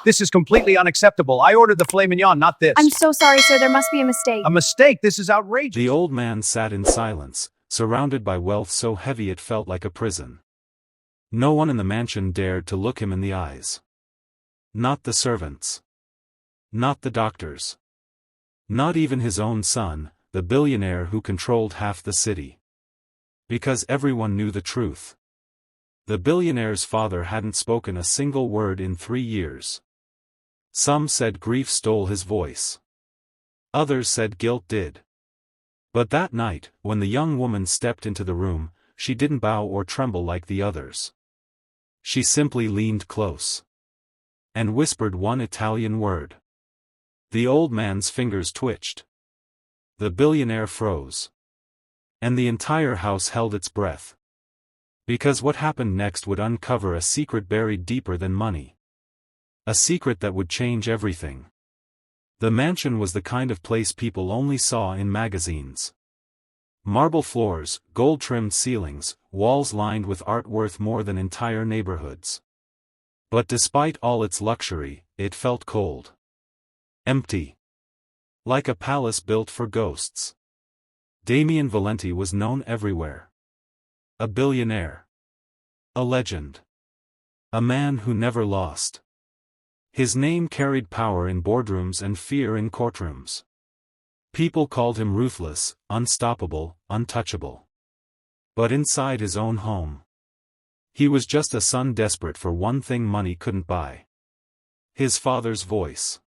This is completely unacceptable. I ordered the filet mignon, not this. I'm so sorry, sir. There must be a mistake. A mistake? This is outrageous. The old man sat in silence, surrounded by wealth so heavy it felt like a prison. No one in the mansion dared to look him in the eyes. Not the servants. Not the doctors. Not even his own son, the billionaire who controlled half the city. Because everyone knew the truth. The billionaire's father hadn't spoken a single word in 3 years. Some said grief stole his voice. Others said guilt did. But that night, when the young woman stepped into the room, she didn't bow or tremble like the others. She simply leaned close. And whispered one Italian word. The old man's fingers twitched. The billionaire froze. And the entire house held its breath. Because what happened next would uncover a secret buried deeper than money. A secret that would change everything. The mansion was the kind of place people only saw in magazines. Marble floors, gold-trimmed ceilings, walls lined with art worth more than entire neighborhoods. But despite all its luxury, it felt cold. Empty. Like a palace built for ghosts. Damien Valenti was known everywhere. A billionaire. A legend. A man who never lost. His name carried power in boardrooms and fear in courtrooms. People called him ruthless, unstoppable, untouchable. But inside his own home, he was just a son desperate for one thing money couldn't buy. His father's voice.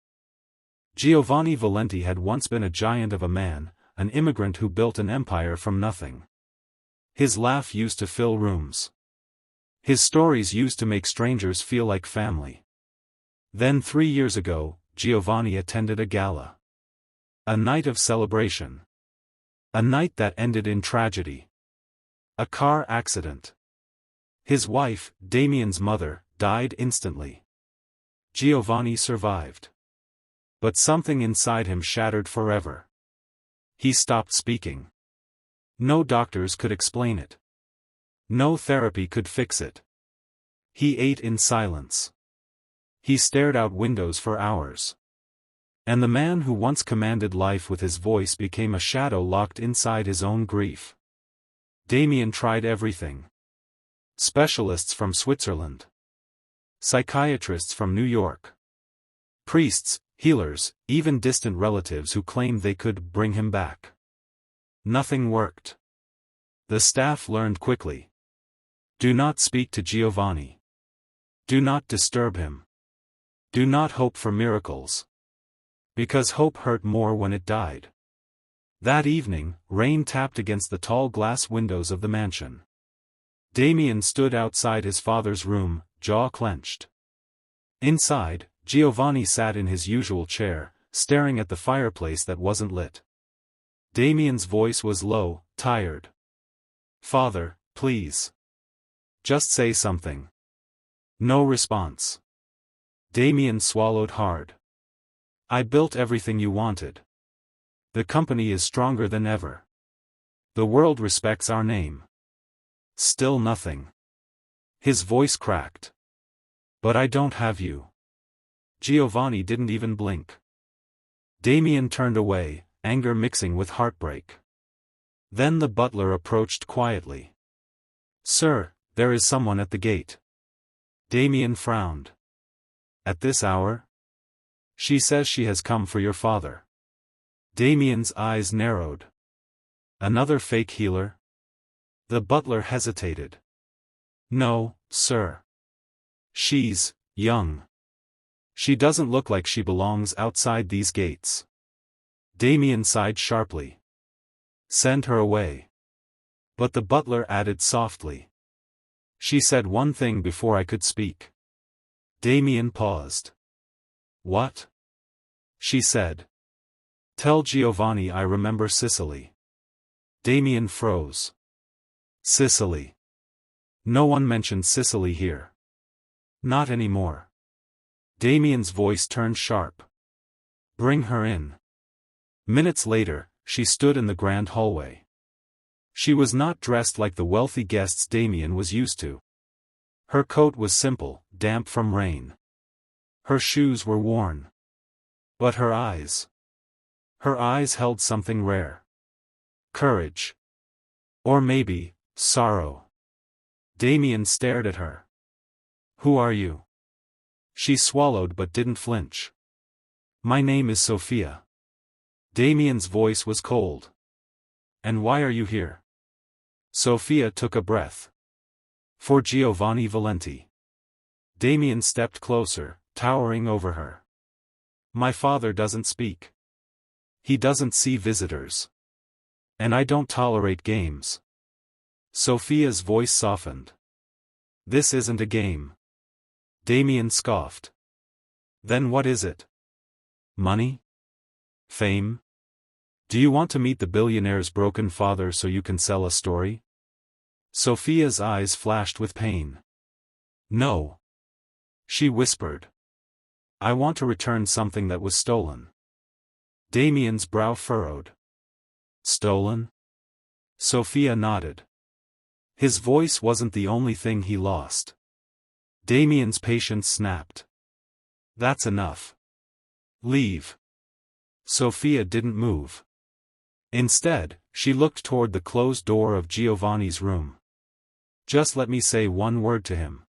Giovanni Valenti had once been a giant of a man, an immigrant who built an empire from nothing. His laugh used to fill rooms. His stories used to make strangers feel like family. Then 3 years ago, Giovanni attended a gala. A night of celebration. A night that ended in tragedy. A car accident. His wife, Damien's mother, died instantly. Giovanni survived. But something inside him shattered forever. He stopped speaking. No doctors could explain it. No therapy could fix it. He ate in silence. He stared out windows for hours. And the man who once commanded life with his voice became a shadow locked inside his own grief. Damien tried everything. Specialists from Switzerland. Psychiatrists from New York. Priests, healers, even distant relatives who claimed they could bring him back. Nothing worked. The staff learned quickly. Do not speak to Giovanni. Do not disturb him. Do not hope for miracles. Because hope hurt more when it died. That evening, rain tapped against the tall glass windows of the mansion. Damien stood outside his father's room, jaw clenched. Inside, Giovanni sat in his usual chair, staring at the fireplace that wasn't lit. Damien's voice was low, tired. "Father, please. Just say something." No response. Damien swallowed hard. "I built everything you wanted. The company is stronger than ever. The world respects our name. Still nothing." His voice cracked. "But I don't have you." Giovanni didn't even blink. Damien turned away, anger mixing with heartbreak. Then the butler approached quietly. "Sir, there is someone at the gate." Damien frowned. "At this hour?" "She says she has come for your father." Damien's eyes narrowed. "Another fake healer?" The butler hesitated. "No, sir. She's young. She doesn't look like she belongs outside these gates." Damien sighed sharply. "Send her away." But the butler added softly. "She said one thing before I could speak." Damien paused. "What?" She said. "Tell Giovanni I remember Sicily." Damien froze. Sicily. No one mentioned Sicily here. Not anymore. Damien's voice turned sharp. "Bring her in." Minutes later, she stood in the grand hallway. She was not dressed like the wealthy guests Damien was used to. Her coat was simple, damp from rain. Her shoes were worn. But her eyes. Her eyes held something rare. Courage. Or maybe, sorrow. Damien stared at her. Who are you? She swallowed but didn't flinch. My name is Sofia. Damien's voice was cold. And why are you here? Sofia took a breath. For Giovanni Valenti. Damien stepped closer, towering over her. My father doesn't speak. He doesn't see visitors. And I don't tolerate games. Sofia's voice softened. This isn't a game. Damien scoffed. Then what is it? Money? Fame? Do you want to meet the billionaire's broken father so you can sell a story? Sofia's eyes flashed with pain. No. She whispered. I want to return something that was stolen. Damien's brow furrowed. Stolen? Sofia nodded. His voice wasn't the only thing he lost. Damien's patience snapped. That's enough. Leave. Sofia didn't move. Instead, she looked toward the closed door of Giovanni's room. Just let me say one word to him.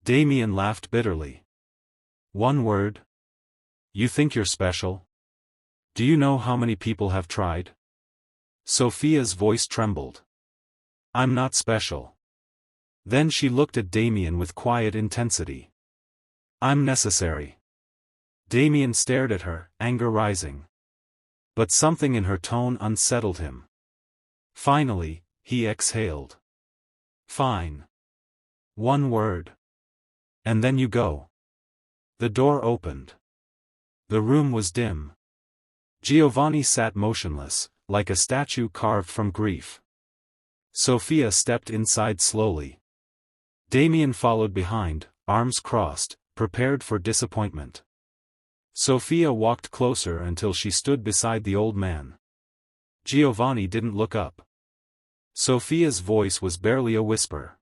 Damien laughed bitterly. One word? You think you're special? Do you know how many people have tried? Sofia's voice trembled. I'm not special. Then she looked at Damien with quiet intensity. I'm necessary. Damien stared at her, anger rising. But something in her tone unsettled him. Finally, he exhaled. Fine. One word. And then you go. The door opened. The room was dim. Giovanni sat motionless, like a statue carved from grief. Sofia stepped inside slowly. Damien followed behind, arms crossed, prepared for disappointment. Sofia walked closer until she stood beside the old man. Giovanni didn't look up. Sofia's voice was barely a whisper.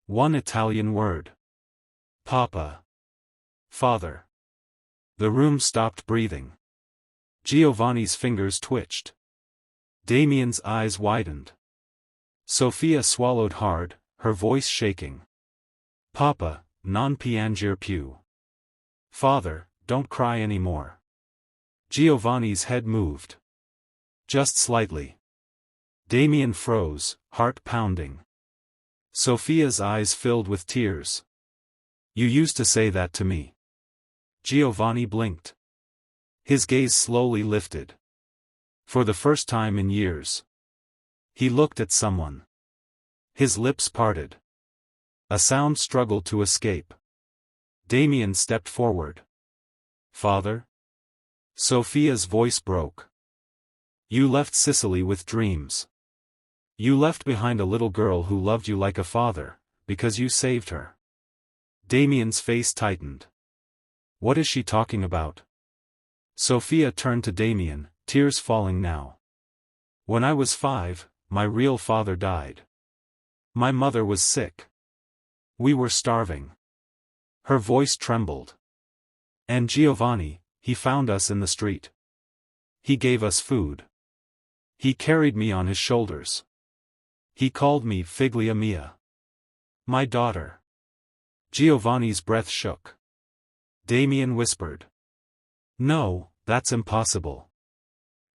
One Italian word. Papa. Father. The room stopped breathing. Giovanni's fingers twitched. Damien's eyes widened. Sofia swallowed hard, her voice shaking. Papa, non piangere più. Father, don't cry anymore. Giovanni's head moved. Just slightly. Damien froze, heart pounding. Sofia's eyes filled with tears. You used to say that to me. Giovanni blinked. His gaze slowly lifted. For the first time in years. He looked at someone. His lips parted. A sound struggled to escape. Damien stepped forward. Father? Sofia's voice broke. You left Sicily with dreams. You left behind a little girl who loved you like a father, because you saved her. Damien's face tightened. What is she talking about? Sofia turned to Damien, tears falling now. When I was 5, my real father died. My mother was sick. We were starving. Her voice trembled. And Giovanni, he found us in the street. He gave us food. He carried me on his shoulders. He called me Figlia mia. My daughter. Giovanni's breath shook. Damien whispered. No, that's impossible.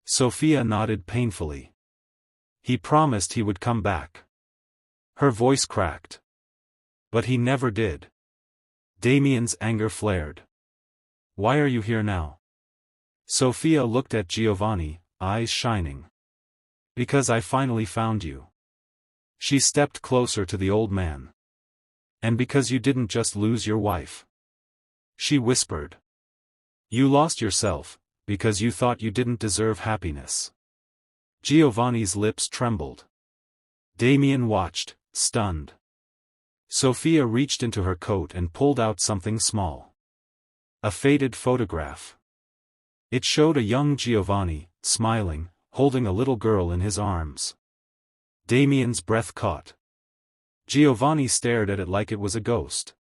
Sofia nodded painfully. He promised he would come back. Her voice cracked. But he never did. Damien's anger flared. Why are you here now? Sofia looked at Giovanni, eyes shining. Because I finally found you. She stepped closer to the old man. And because you didn't just lose your wife. She whispered. You lost yourself, because you thought you didn't deserve happiness. Giovanni's lips trembled. Damien watched, stunned. Sofia reached into her coat and pulled out something small. A faded photograph. It showed a young Giovanni, smiling, holding a little girl in his arms. Damien's breath caught. Giovanni stared at it like it was a ghost.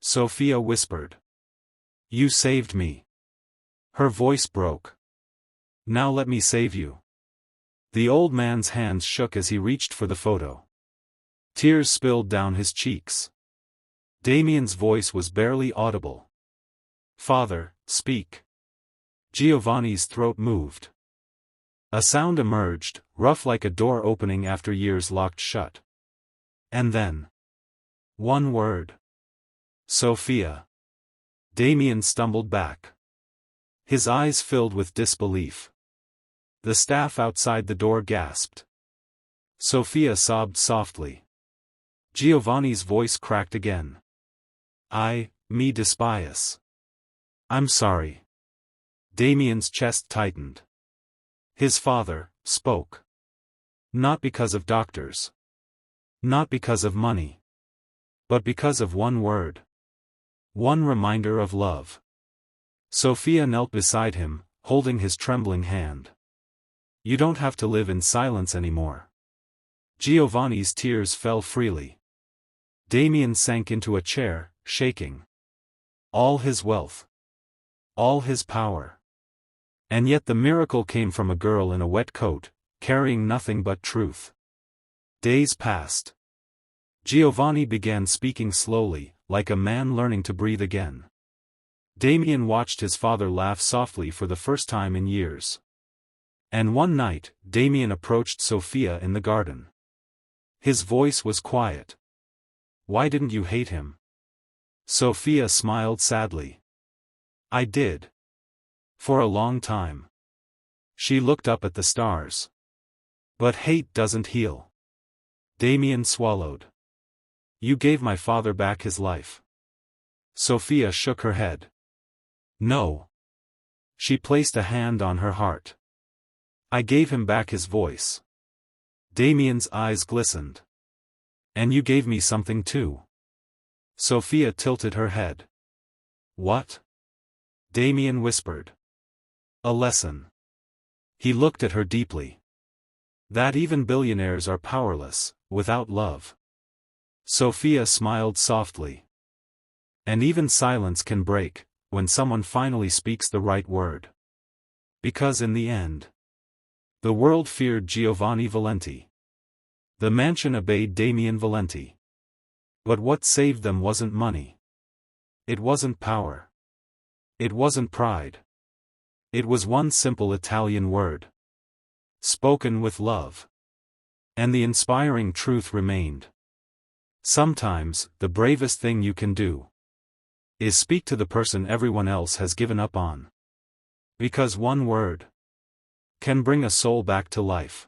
Sofia whispered. You saved me. Her voice broke. Now let me save you. The old man's hands shook as he reached for the photo. Tears spilled down his cheeks. Damien's voice was barely audible. Father, speak. Giovanni's throat moved. A sound emerged, rough like a door opening after years locked shut. And then. One word. Sofia. Damien stumbled back. His eyes filled with disbelief. The staff outside the door gasped. Sofia sobbed softly. Giovanni's voice cracked again. Me despise. I'm sorry. Damien's chest tightened. His father spoke. Not because of doctors. Not because of money. But because of one word. One reminder of love. Sofia knelt beside him, holding his trembling hand. You don't have to live in silence anymore. Giovanni's tears fell freely. Damien sank into a chair, shaking. All his wealth. All his power. And yet the miracle came from a girl in a wet coat, carrying nothing but truth. Days passed. Giovanni began speaking slowly, like a man learning to breathe again. Damien watched his father laugh softly for the first time in years. And one night, Damien approached Sofia in the garden. His voice was quiet. Why didn't you hate him? Sofia smiled sadly. I did. For a long time. She looked up at the stars. But hate doesn't heal. Damien swallowed. You gave my father back his life. Sofia shook her head. No. She placed a hand on her heart. I gave him back his voice. Damien's eyes glistened. And you gave me something too. Sofia tilted her head. What? Damien whispered. A lesson. He looked at her deeply. That even billionaires are powerless, without love. Sofia smiled softly. And even silence can break, when someone finally speaks the right word. Because in the end, the world feared Giovanni Valenti. The mansion obeyed Damien Valenti. But what saved them wasn't money. It wasn't power. It wasn't pride. It was one simple Italian word. Spoken with love. And the inspiring truth remained. Sometimes, the bravest thing you can do is speak to the person everyone else has given up on. Because one word can bring a soul back to life.